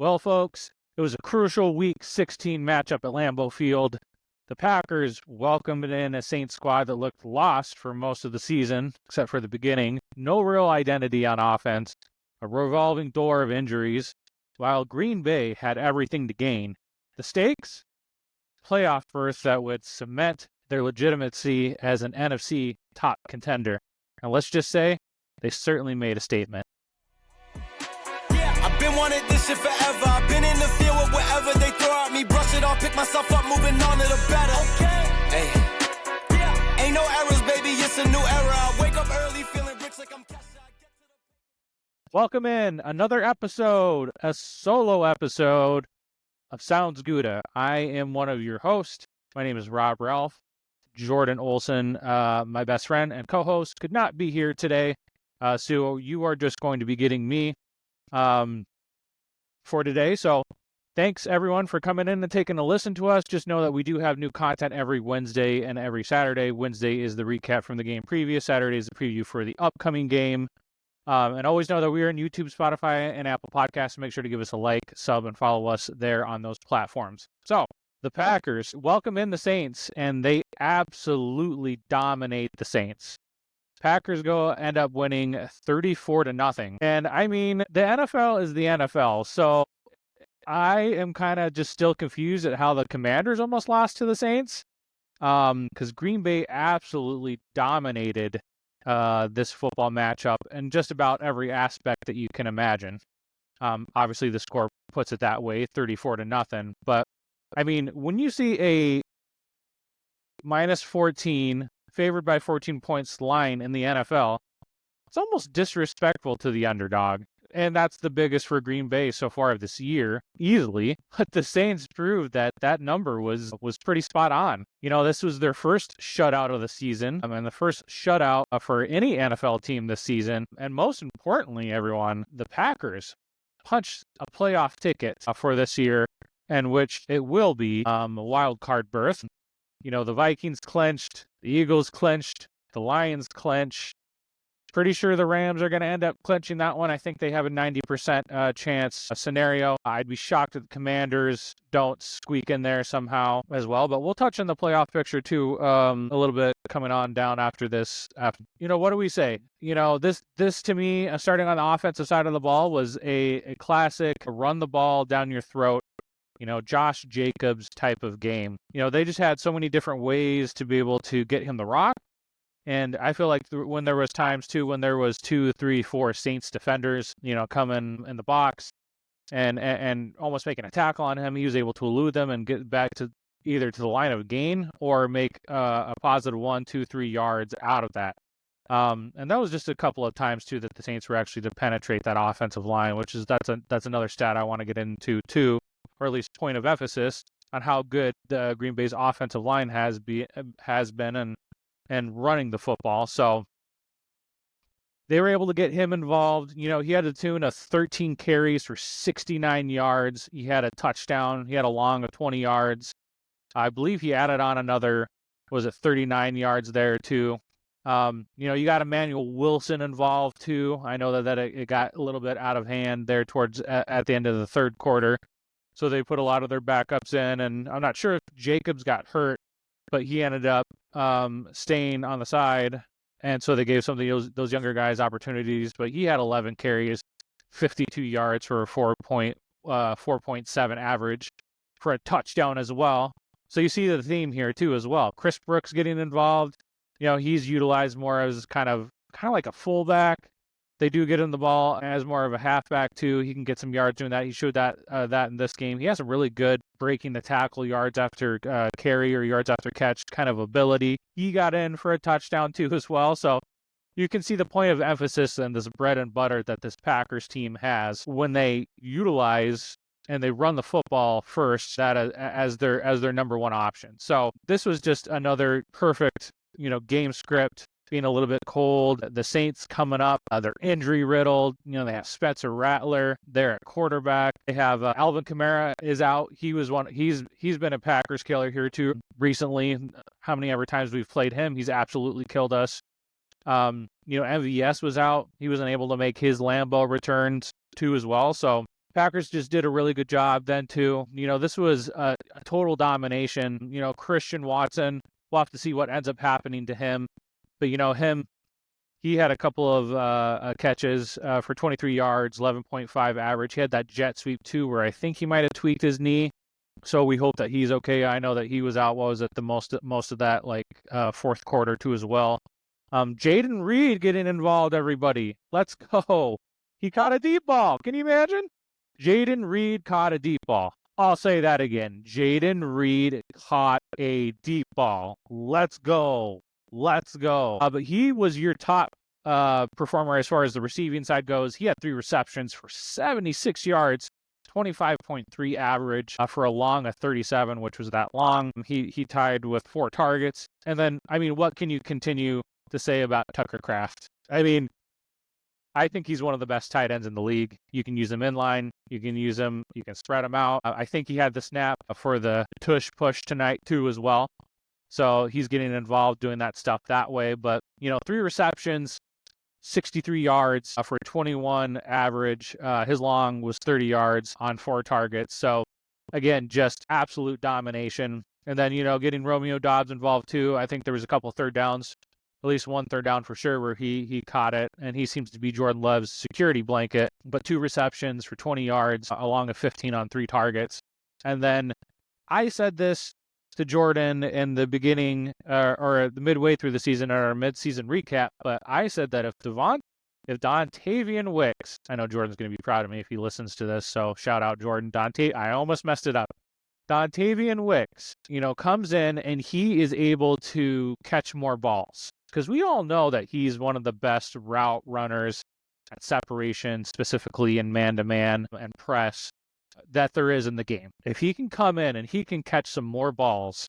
Well, folks, it was a crucial Week 16 matchup at Lambeau Field. The Packers welcomed in a Saints squad that looked lost for most of the season, except for the beginning. No real identity on offense, a revolving door of injuries, while Green Bay had everything to gain. The stakes? Playoff berth that would cement their legitimacy as an NFC top contender. And let's just say, they certainly made a statement. I've been wanting this shit forever. I've been in the field with whatever they throw at me. Brush it off, pick myself up, moving on to the better. Okay. Hey. Yeah. Ain't no errors, baby. It's a new era. I wake up early feeling rich like I'm cash. Welcome in another episode, a solo episode of Sounds Gouda. I am one of your hosts. My name is Rob Ralph. Jordan Olson, my best friend and co-host, could not be here today. So you are just going to be getting me for today. So thanks everyone for coming in and taking a listen to us. Just know that we do have new content every Wednesday and every Saturday. Wednesday is the recap from the game previous. Saturday is the preview for the upcoming game. And always know that we are on YouTube, Spotify, and Apple Podcasts. So make sure to give us a like, sub, and follow us there on those platforms. So the Packers welcome in the Saints, and they absolutely dominate the Saints. Packers end up winning 34-0. And I mean, the NFL is the NFL. So I am kind of just still confused at how the Commanders almost lost to the Saints. Because Green Bay absolutely dominated this football matchup in just about every aspect that you can imagine. Obviously, the score puts it that way, 34-0. But I mean, when you see a minus 14 favored by 14 points line in the NFL, it's almost disrespectful to the underdog. And that's the biggest for Green Bay so far this year, easily. But the Saints proved that that number was pretty spot on. You know, this was their first shutout of the season, and the first shutout for any NFL team this season. And most importantly, everyone, the Packers punched a playoff ticket for this year, in which it will be a wild card berth. You know, the Vikings clinched, the Eagles clinched, the Lions clinched. Pretty sure the Rams are going to end up clinching that one. I think they have a 90% chance scenario. I'd be shocked if the Commanders don't squeak in there somehow as well. But we'll touch on the playoff picture too a little bit coming on down after this. You know, what do we say? You know, this to me, starting on the offensive side of the ball, was a classic run the ball down your throat. You know, Josh Jacobs type of game. You know, they just had so many different ways to be able to get him the rock. And I feel like when there was times too, when there was 2, 3, 4 Saints defenders, you know, coming in the box and almost making a tackle on him, he was able to elude them and get back to either to the line of gain or make a positive 1, 2, 3 yards out of that. And that was just a couple of times too that the Saints were actually to penetrate that offensive line, which is that's another stat I want to get into too, or at least point of emphasis on how good the Green Bay's offensive line has been and running the football. So they were able to get him involved. You know, he had a tune of 13 carries for 69 yards. He had a touchdown. He had a long of 20 yards. I believe he added on another, 39 yards there too. You know, you got Emmanuel Wilson involved too. I know that it got a little bit out of hand there towards at the end of the third quarter. So they put a lot of their backups in, and I'm not sure if Jacobs got hurt, but he ended up staying on the side, and so they gave some of those younger guys opportunities. But he had 11 carries, 52 yards for a 4.7 average for a touchdown as well. So you see the theme here too as well. Chris Brooks getting involved. You know, he's utilized more as kind of like a fullback. They do get him the ball as more of a halfback too. He can get some yards doing that. He showed that in this game. He has a really good breaking the tackle, yards after carry or yards after catch kind of ability. He got in for a touchdown too as well. So you can see the point of emphasis and this bread and butter that this Packers team has when they utilize and they run the football first that as their number one option. So this was just another perfect, you know, game script. Being a little bit cold. The Saints coming up, they're injury riddled. You know, they have Spencer Rattler there at quarterback. They have Alvin Kamara is out. He's been a Packers killer here too recently. How many ever times we've played him, he's absolutely killed us. You know, MVS was out. He wasn't able to make his Lambeau returns too as well. So Packers just did a really good job then too. This was a total domination. Christian Watson, we'll have to see what ends up happening to him. But he had a couple of catches for 23 yards, 11.5 average. He had that jet sweep too, where I think he might have tweaked his knee. So we hope that he's okay. I know that he was out. What was it? The most of that fourth quarter too as well. Jaden Reed getting involved. Everybody, let's go. He caught a deep ball. Can you imagine? Jaden Reed caught a deep ball. I'll say that again. Jaden Reed caught a deep ball. Let's go. Let's go. But he was your top performer as far as the receiving side goes. He had 3 receptions for 76 yards, 25.3 average for a long of 37, which was that long. He tied with 4 targets. And then, what can you continue to say about Tucker Kraft? I think he's one of the best tight ends in the league. You can use him inline. You can spread him out. I think he had the snap for the tush push tonight too as well. So he's getting involved doing that stuff that way. But, 3 receptions, 63 yards for 21 average. His long was 30 yards on 4 targets. So, again, just absolute domination. And then, getting Romeo Doubs involved too. I think there was a couple third downs, at least one third down for sure, where he caught it. And he seems to be Jordan Love's security blanket. But 2 receptions for 20 yards, along with 15 on 3 targets. And then I said this to Jordan in the beginning or the midway through the season or our mid-season recap, but I said that if Dontavian Wicks, I know Jordan's going to be proud of me if he listens to this, so shout out Jordan. I almost messed it up. Dontavian Wicks, comes in and he is able to catch more balls because we all know that he's one of the best route runners at separation, specifically in man-to-man and press, that there is in the game. If he can come in and he can catch some more balls,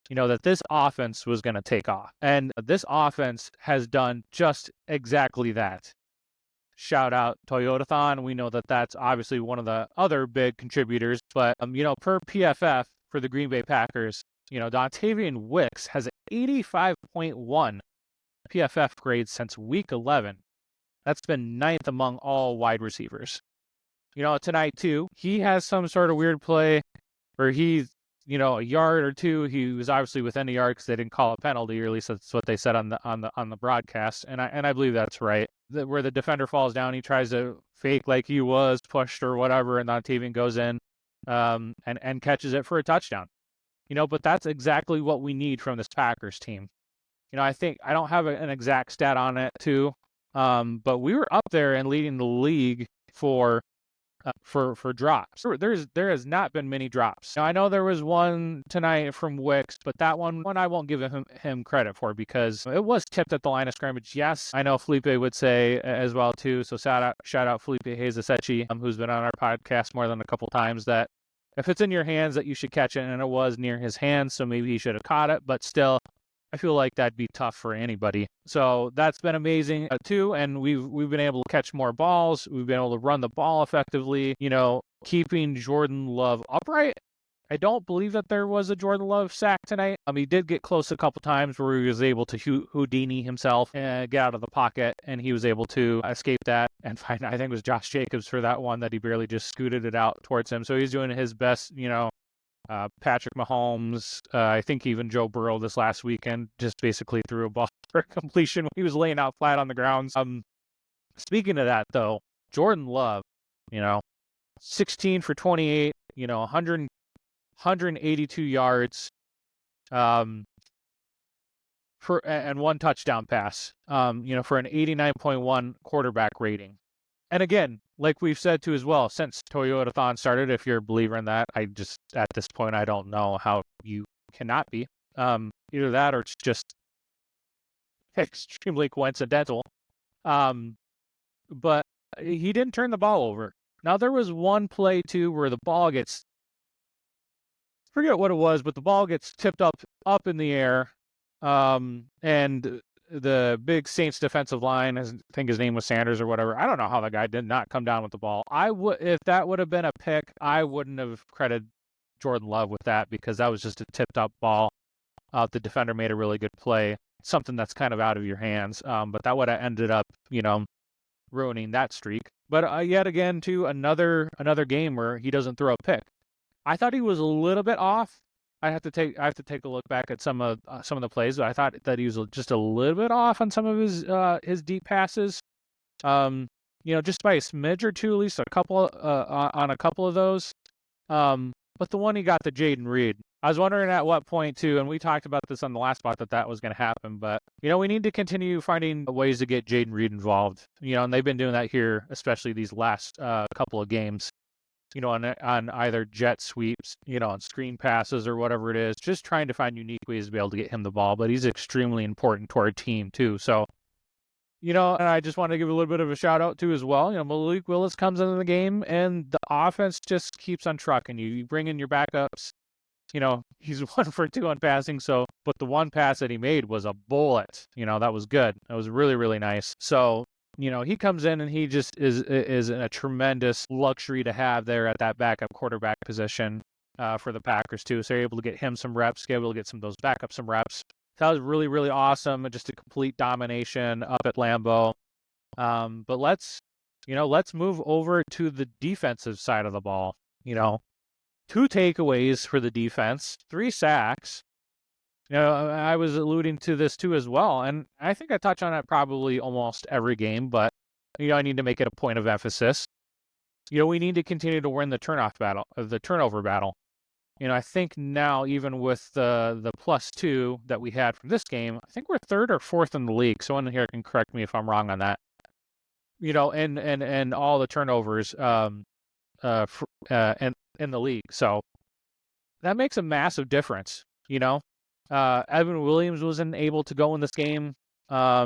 that this offense was going to take off. And this offense has done just exactly that. Shout out Toyotathon. We know that that's obviously one of the other big contributors, but per PFF for the Green Bay Packers, Dontavian Wicks has an 85.1 PFF grade since week 11. That's been 9th among all wide receivers. Tonight too, he has some sort of weird play where he's, a yard or two. He was obviously within a yard because they didn't call a penalty, or at least that's what they said on the broadcast. And I believe that's right. Where the defender falls down, he tries to fake like he was pushed or whatever, and Dontavian goes in and catches it for a touchdown. But that's exactly what we need from this Packers team. I think I don't have an exact stat on it too, but we were up there and leading the league for drops. There has not been many drops. Now, I know there was one tonight from Wicks, but that one I won't give him credit for because it was tipped at the line of scrimmage. Yes, I know Felipe would say as well too. So shout out Felipe Hazasechi, who's been on our podcast more than a couple times, that if it's in your hands that you should catch it, and it was near his hands, so maybe he should have caught it, but still, I feel like that'd be tough for anybody. So that's been amazing too, and we've been able to catch more balls. We've been able to run the ball effectively. Keeping Jordan Love upright. I don't believe that there was a Jordan Love sack tonight. He did get close a couple times where he was able to Houdini himself and get out of the pocket, and he was able to escape that and find, I think it was Josh Jacobs for that one that he barely just scooted it out towards him. So he's doing his best, Patrick Mahomes, I think even Joe Burrow this last weekend just basically threw a ball for completion when he was laying out flat on the ground. Speaking of that, though, Jordan Love, 16 for 28, 182 yards, and 1 touchdown pass, for an 89.1 quarterback rating. And again, like we've said too as well, since Toyotathon started, if you're a believer in that, at this point, I don't know how you cannot be. Either that or it's just extremely coincidental. But he didn't turn the ball over. Now, there was one play too where the ball gets, forget what it was, but the ball gets tipped up in the air, and the big Saints defensive line, I think his name was Sanders or whatever. I don't know how the guy did not come down with the ball. If that would have been a pick, I wouldn't have credited Jordan Love with that because that was just a tipped up ball. The defender made a really good play, something that's kind of out of your hands. But that would have ended up, ruining that streak. But yet again, too, another game where he doesn't throw a pick. I thought he was a little bit off. I have to take a look back at some of the plays, but I thought that he was just a little bit off on some of his deep passes. Just by a smidge or two, at least a couple on a couple of those. But the one he got to Jaden Reed, I was wondering at what point too, and we talked about this on the last spot that was going to happen. But we need to continue finding ways to get Jaden Reed involved. And they've been doing that here, especially these last couple of games. On either jet sweeps, on screen passes or whatever it is, just trying to find unique ways to be able to get him the ball. But he's extremely important to our team too. So, and I just want to give a little bit of a shout out to as well. Malik Willis comes into the game and the offense just keeps on trucking you. You bring in your backups. He's 1 for 2 on passing. But the one pass that he made was a bullet. That was good. That was really, really nice. So, he comes in and he just is a tremendous luxury to have there at that backup quarterback position for the Packers too. So they're able to get him some reps, able to get some of those backups some reps. That was really, really awesome. Just a complete domination up at Lambeau. But let's move over to the defensive side of the ball. 2 takeaways for the defense, 3 sacks. I was alluding to this too as well, and I think I touch on it probably almost every game, but I need to make it a point of emphasis. We need to continue to win the turnover battle. I think now, even with the +2 that we had from this game, I think we're 3rd or 4th in the league. Someone here can correct me if I'm wrong on that. And all the turnovers in the league. So that makes a massive difference. Evan Williams wasn't able to go in this game. I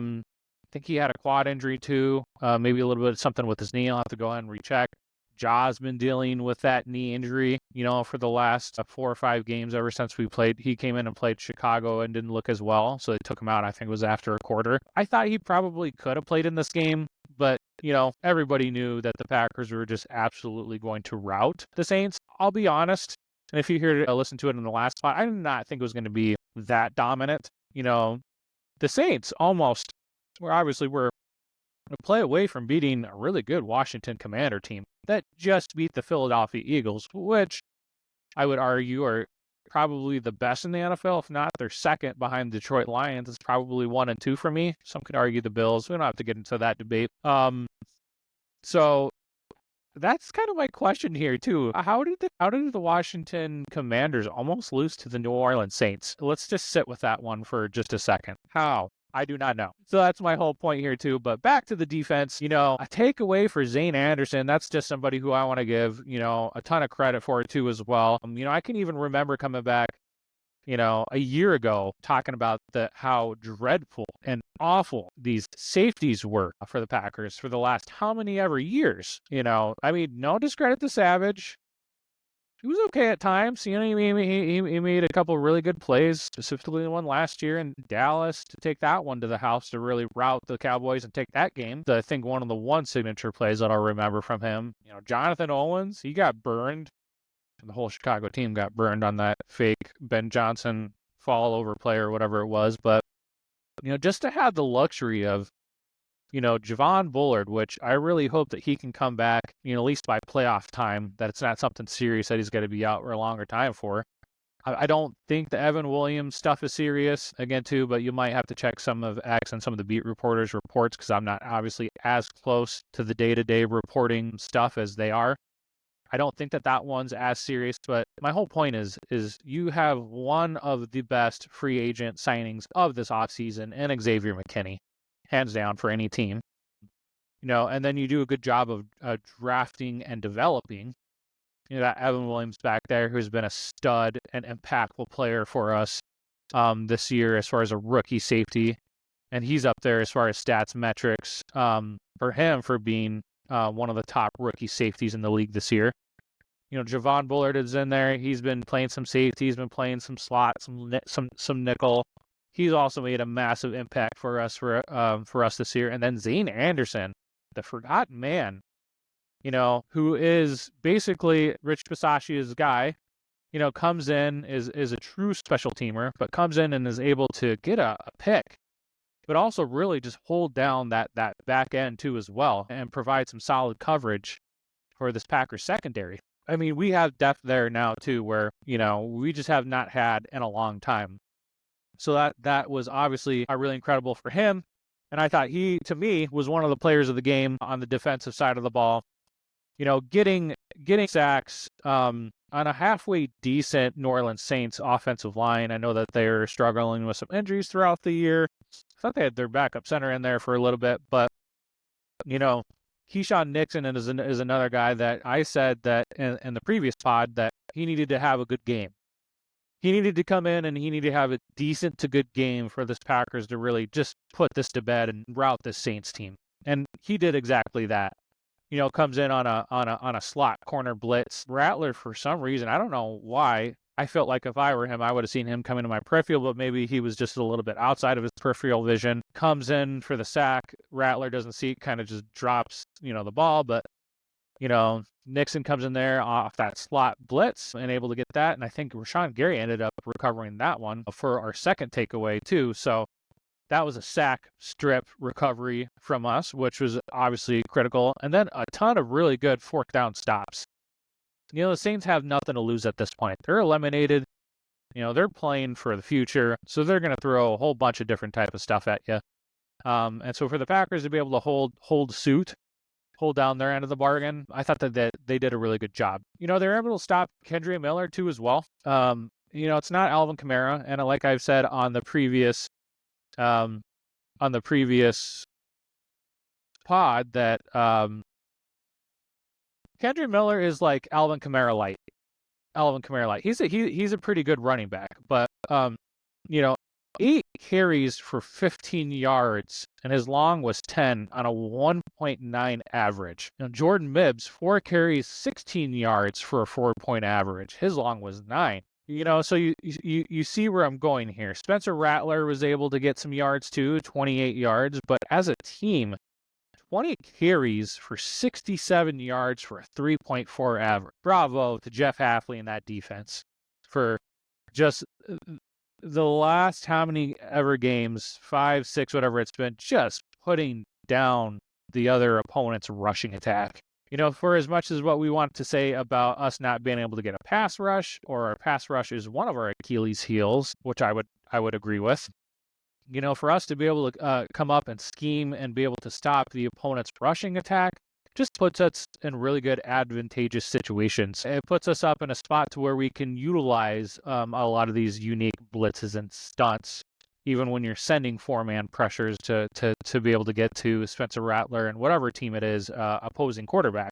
think he had a quad injury too. Maybe a little bit of something with his knee. I'll have to go ahead and recheck. Ja's been dealing with that knee injury, for the last 4 or 5 games ever since we played. He came in and played Chicago and didn't look as well, so they took him out. I think it was after a quarter. I thought he probably could have played in this game, but, everybody knew that the Packers were just absolutely going to rout the Saints. I'll be honest, and if you hear listen to it in the last spot, I did not think it was going to be that dominant. The Saints almost we're a play away from beating a really good Washington Commander team that just beat the Philadelphia Eagles, which I would argue are probably the best in the NFL. If not, they're second behind the Detroit Lions. It's probably 1 and 2 for me. Some could argue the Bills. We don't have to get into that debate. So that's kind of my question here too. How did the Washington Commanders almost lose to the New Orleans Saints? Let's just sit with that one for just a second. How? I do not know. So that's my whole point here too. But back to the defense, a takeaway for Zane Anderson. That's just somebody who I want to give, a ton of credit for too as well. I can even remember coming back, a year ago talking about how dreadful and awful these safeties were for the Packers for the last how many ever years. No discredit to Savage. He was okay at times. He made a couple of really good plays, specifically the one last year in Dallas to take that one to the house to really rout the Cowboys and take that game. I think one of the one signature plays that I'll remember from him. Jonathan Owens, he got burned. The whole Chicago team got burned on that fake Ben Johnson fall over play or whatever it was. But, just to have the luxury of, Javon Bullard, which I really hope that he can come back, at least by playoff time, that it's not something serious that he's going to be out for a longer time for. I don't think the Evan Williams stuff is serious, again, too, but you might have to check some of X and some of the beat reporters' reports because I'm not obviously as close to the day-to-day reporting stuff as they are. I don't think that one's as serious, but my whole point is you have one of the best free agent signings of this offseason in Xavier McKinney, hands down for any team. And then you do a good job of drafting and developing. That Evan Williams back there, who's been a stud and impactful player for us this year as far as a rookie safety. And he's up there as far as stats metrics for him for being one of the top rookie safeties in the league this year. Javon Bullard is in there. He's been playing some safety. He's been playing some slot, some nickel. He's also made a massive impact for us this year. And then Zane Anderson, the forgotten man, who is basically Rich Bisaccia's guy, comes in, is a true special teamer, but comes in and is able to get a pick, but also really just hold down that back end too as well and provide some solid coverage for this Packers secondary. I mean, we have depth there now too, where, we just have not had in a long time. So that was obviously really incredible for him. And I thought he, to me, was one of the players of the game on the defensive side of the ball. Getting sacks on a halfway decent New Orleans Saints offensive line. I know that they're struggling with some injuries throughout the year. I thought they had their backup center in there for a little bit, but Keyshawn Nixon is another guy that I said that in the previous pod that he needed to have a good game. He needed to come in and he needed to have a decent to good game for this Packers to really just put this to bed and rout this Saints team. And he did exactly that. Comes in on a slot corner blitz. Rattler, for some reason, I don't know why, I felt like if I were him, I would have seen him come into my peripheral, but maybe he was just a little bit outside of his peripheral vision. Comes in for the sack. Rattler doesn't see it, kind of just drops, the ball. But, Nixon comes in there off that slot blitz and able to get that. And I think Rashawn Gary ended up recovering that one for our second takeaway too. So that was a sack strip recovery from us, which was obviously critical. And then a ton of really good fourth down stops. The Saints have nothing to lose at this point. They're eliminated. They're playing for the future. So they're going to throw a whole bunch of different type of stuff at you. And so for the Packers to be able to hold suit, hold down their end of the bargain, I thought that they did a really good job. They were able to stop Kendre Miller too as well. It's not Alvin Kamara. And like I've said on the previous pod that Kendre Miller is like Alvin Kamara light. He's a pretty good running back, but 8 carries for 15 yards and his long was 10 on a 1.9 average. Jordan Mibbs, 4 carries, 16 yards for a 4-point average. His long was 9. So you see where I'm going here. Spencer Rattler was able to get some yards too, 28 yards, but as a team, 20 carries for 67 yards for a 3.4 average. Bravo to Jeff Hafley and that defense for just the last how many ever games, 5, 6, whatever it's been, just putting down the other opponent's rushing attack. For as much as what we want to say about us not being able to get a pass rush, or our pass rush is one of our Achilles heels, which I would agree with. For us to be able to come up and scheme and be able to stop the opponent's rushing attack just puts us in really good advantageous situations. It puts us up in a spot to where we can utilize a lot of these unique blitzes and stunts, even when you're sending 4-man pressures to be able to get to Spencer Rattler and whatever team it is, opposing quarterback.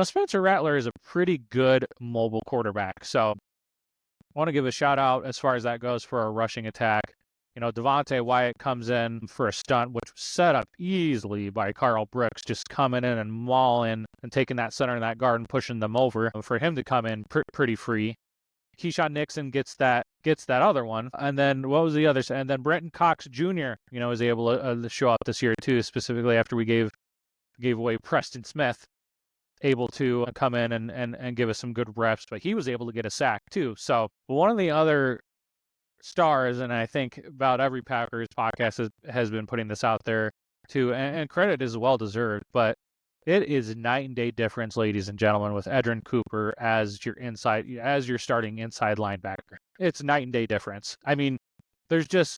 Spencer Rattler is a pretty good mobile quarterback, so I want to give a shout out as far as that goes for our rushing attack. Devontae Wyatt comes in for a stunt, which was set up easily by Carl Brooks, just coming in and mauling and taking that center and that guard and pushing them over for him to come in pretty free. Keyshawn Nixon gets that other one. And then what was the other? And then Brenton Cox Jr., was able to show up this year too, specifically after we gave away Preston Smith, able to come in and give us some good reps, but he was able to get a sack too. So one of the other stars, and I think about every Packers podcast has been putting this out there too, and credit is well deserved, but it is night and day difference, ladies and gentlemen, with Edren Cooper as your starting inside linebacker. It's night and day difference. I mean, there's just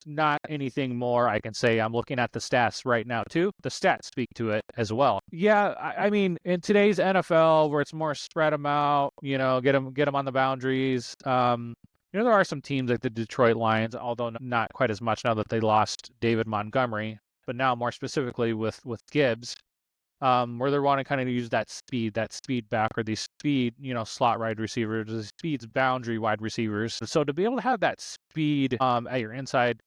not anything more I can say. I'm looking at the stats right now too. The stats speak to it as well. Yeah, I mean, in today's NFL where it's more spread them out, get them on the boundaries. There are some teams like the Detroit Lions, although not quite as much now that they lost David Montgomery, but now more specifically with Gibbs, where they're wanting to kind of use that speed back, or these speed, slot wide receivers, the speed's boundary wide receivers. So to be able to have that speed at your inside,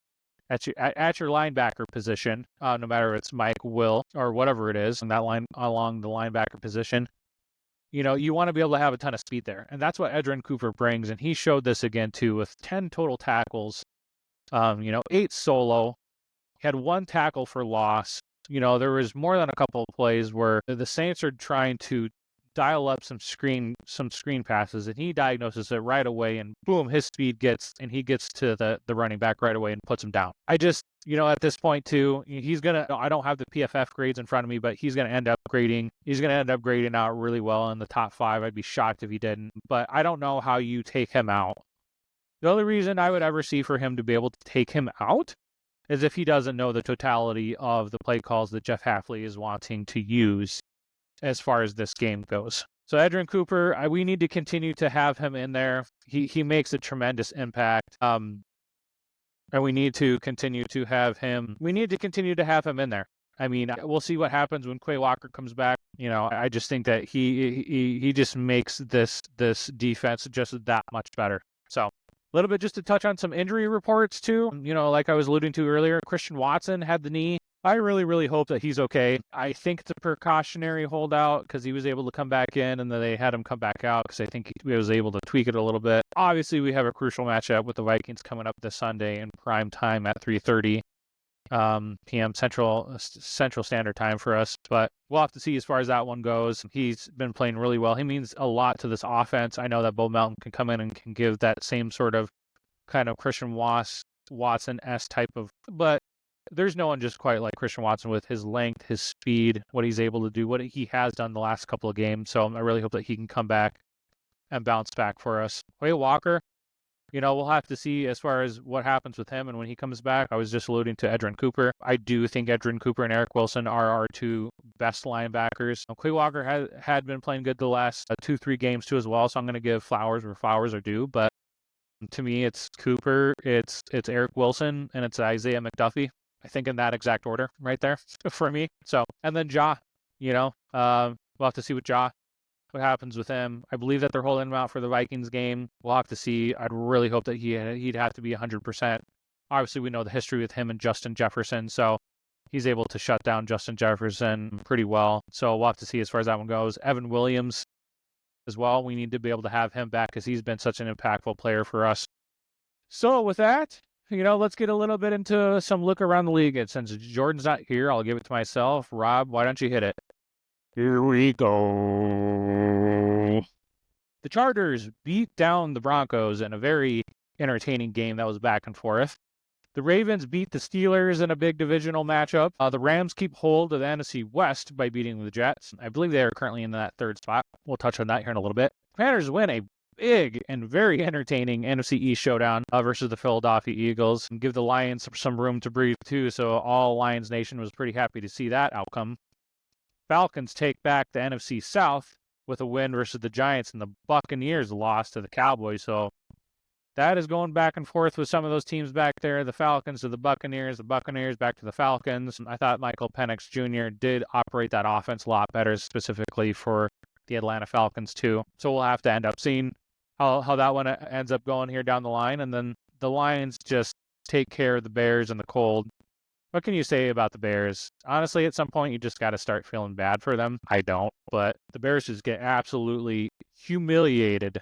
at your linebacker position, no matter if it's Mike, Will, or whatever it is, and that line along the linebacker position, you want to be able to have a ton of speed there. And that's what Edren Cooper brings. And he showed this again, too, with 10 total tackles, 8 solo. He had 1 tackle for loss. There was more than a couple of plays where the Saints are trying to dial up some screen passes, and he diagnoses it right away, and boom, his speed gets to the running back right away and puts him down. I just, at this point too, I don't have the PFF grades in front of me, but he's gonna end up grading out really well in the top 5. I'd be shocked if he didn't, but I don't know how you take him out. The only reason I would ever see for him to be able to take him out is if he doesn't know the totality of the play calls that Jeff Hafley is wanting to use as far as this game goes. So Edren Cooper, we need to continue to have him in there. He makes a tremendous impact. And we need to continue to have him. We need to continue to have him in there. I mean, we'll see what happens when Quay Walker comes back. I just think that he just makes this defense just that much better. So a little bit just to touch on some injury reports too. Like I was alluding to earlier, Christian Watson had the knee. I really, really hope that he's okay. I think it's a precautionary holdout because he was able to come back in and then they had him come back out because I think he was able to tweak it a little bit. Obviously, we have a crucial matchup with the Vikings coming up this Sunday in prime time at 3:30 p.m. Central Standard Time for us. But we'll have to see as far as that one goes. He's been playing really well. He means a lot to this offense. I know that Bo Melton can come in and can give that same sort of kind of Christian Watson-esque type of, but there's no one just quite like Christian Watson with his length, his speed, what he's able to do, what he has done the last couple of games. So I really hope that he can come back and bounce back for us. Quay Walker, we'll have to see as far as what happens with him and when he comes back. I was just alluding to Edren Cooper. I do think Edren Cooper and Eric Wilson are our 2 best linebackers. Quay Walker had been playing good the last 2-3 games too as well, so I'm going to give flowers where flowers are due. But to me, it's Cooper, it's Eric Wilson, and it's Isaiah McDuffie. I think in that exact order right there for me. So, and then Ja, we'll have to see what happens with him. I believe that they're holding him out for the Vikings game. We'll have to see. I'd really hope that he'd have to be 100%. Obviously, we know the history with him and Justin Jefferson, so he's able to shut down Justin Jefferson pretty well. So we'll have to see as far as that one goes. Evan Williams as well. We need to be able to have him back because he's been such an impactful player for us. So with that, let's get a little bit into some look around the league. And since Jordan's not here, I'll give it to myself. Rob, why don't you hit it? Here we go. The Chargers beat down the Broncos in a very entertaining game that was back and forth. The Ravens beat the Steelers in a big divisional matchup. The Rams keep hold of the NFC West by beating the Jets. I believe they are currently in that 3rd spot. We'll touch on that here in a little bit. Commanders win a big and very entertaining NFC East showdown versus the Philadelphia Eagles, and give the Lions some room to breathe too, so all Lions Nation was pretty happy to see that outcome. Falcons take back the NFC South with a win versus the Giants, and the Buccaneers lost to the Cowboys, so that is going back and forth with some of those teams back there, the Falcons to the Buccaneers back to the Falcons. I thought Michael Penix Jr. did operate that offense a lot better, specifically for the Atlanta Falcons too, so we'll have to end up seeing how that one ends up going here down the line. And then the Lions just take care of the Bears in the cold. What can you say about the Bears? Honestly, at some point, you just got to start feeling bad for them. I don't, but the Bears just get absolutely humiliated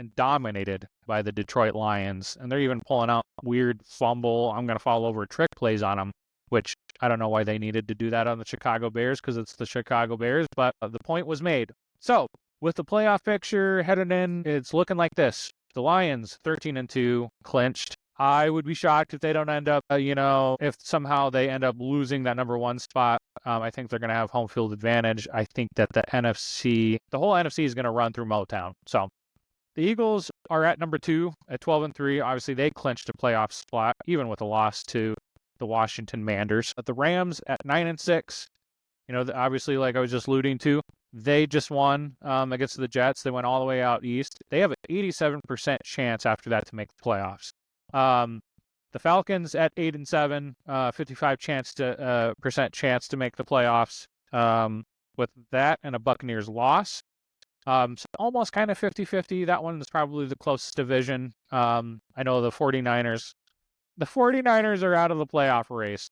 and dominated by the Detroit Lions. And they're even pulling out weird fumble, I'm going to fall over trick plays on them, which I don't know why they needed to do that on the Chicago Bears because it's the Chicago Bears, but the point was made. So, with the playoff picture headed in, it's looking like this. The Lions, 13-2, clinched. I would be shocked if they don't end up, if somehow they end up losing that number 1 spot. I think they're going to have home field advantage. I think that the whole NFC is going to run through Motown. So, the Eagles are at number 2 at 12-3. Obviously, they clinched a playoff spot, even with a loss to the Washington Manders. But the Rams at 9-6. Obviously, like I was just alluding to, they just won against the Jets. They went all the way out east. They have an 87% chance after that to make the playoffs. The Falcons at 8-7, 55% chance to make the playoffs. With that and a Buccaneers loss, so almost kind of 50-50. That one is probably the closest division. I know the 49ers. The 49ers are out of the playoff race.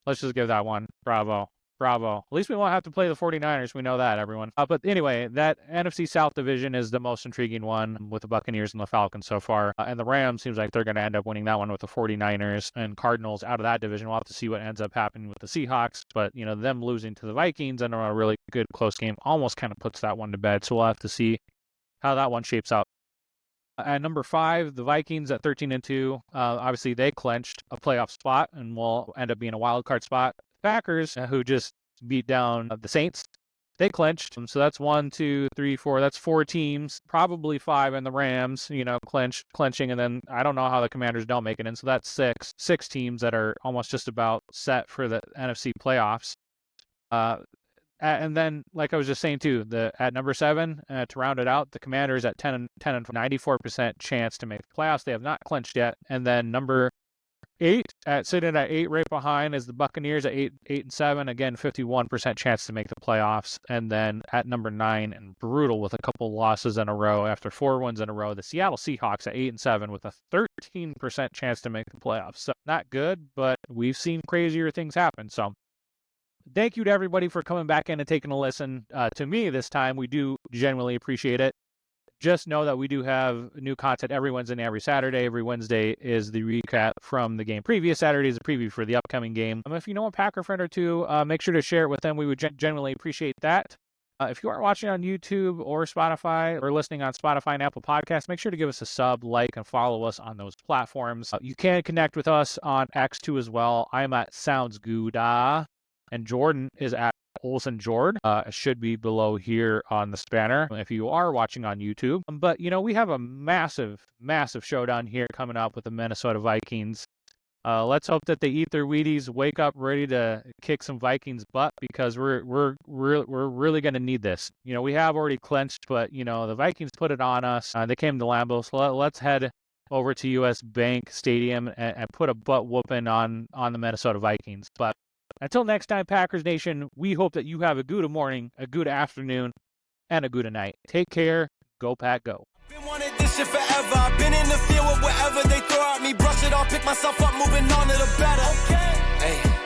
Let's just give that one. Bravo. Bravo. At least we won't have to play the 49ers. We know that, everyone. But anyway, that NFC South division is the most intriguing one with the Buccaneers and the Falcons so far. And the Rams seems like they're going to end up winning that one with the 49ers and Cardinals out of that division. We'll have to see what ends up happening with the Seahawks. But, them losing to the Vikings and a really good close game almost kind of puts that one to bed. So we'll have to see how that one shapes out. At number 5, the Vikings at 13-2. Obviously, they clinched a playoff spot and will end up being a wild card spot. Packers, who just beat down the Saints, they clinched. So that's 1, 2, 3, 4. That's 4 teams, probably 5, and the Rams, clinching. And then I don't know how the Commanders don't make it in. So that's 6 teams that are almost just about set for the NFC playoffs. And then, like I was just saying too, at number 7, to round it out, the Commanders at 10 and 94% chance to make the playoffs. They have not clinched yet. And then number 8, sitting at 8 right behind is the Buccaneers at 8 and 7. Again, 51% chance to make the playoffs. And then at number 9, and brutal with a couple losses in a row after 4 wins in a row, the Seattle Seahawks at 8 and 7 with a 13% chance to make the playoffs. So not good, but we've seen crazier things happen. So thank you to everybody for coming back in and taking a listen to me this time. We do genuinely appreciate it. Just know that we do have new content every Wednesday and every Saturday. Every Wednesday is the recap from the game previous. Saturday is a preview for the upcoming game. If you know a Packer friend or two, make sure to share it with them. We would genuinely appreciate that. If you are watching on YouTube or Spotify or listening on Spotify and Apple Podcasts, make sure to give us a sub, like, and follow us on those platforms. You can connect with us on X2 as well. I'm at Sounds Gouda, and Jordan is at Olsen Jord. Should be below here on the spanner if you are watching on YouTube. But, we have a massive showdown here coming up with the Minnesota Vikings. Let's hope that they eat their Wheaties, wake up ready to kick some Vikings butt, because we're really going to need this. We have already clinched, but, the Vikings put it on us. They came to Lambeau, so let's head over to US Bank Stadium and put a butt whooping on the Minnesota Vikings. But until next time, Packers Nation, we hope that you have a good morning, a good afternoon, and a good night. Take care. Go Pack, go. Been wanting this shit forever. I've been in the field with whatever they throw at me. Brush it off, pick myself up, moving on to the better. Okay. Hey.